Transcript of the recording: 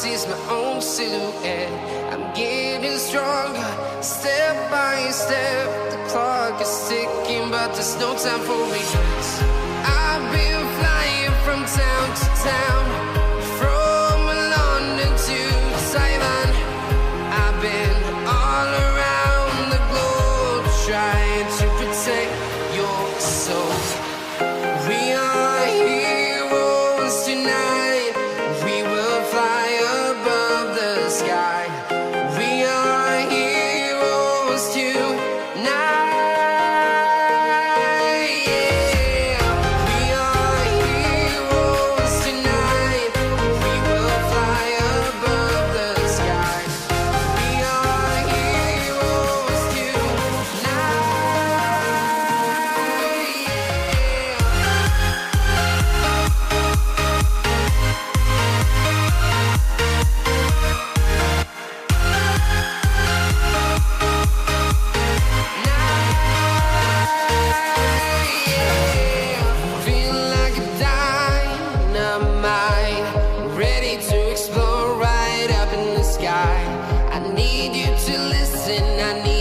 sees my own silhouette. I'm getting stronger, step by step. The clock is ticking, but there's no time for me. I've been flying from town to town, from London to Taiwan. I've been all around the globe trying to protect your soul. We are heroes tonight. We will fly above the sky. We are heroes tonight. Yeah. We are heroes tonight. We will fly above the sky. We are heroes tonight. Feel like a dynamite, ready to explode right up in the sky. I need you to listen, I need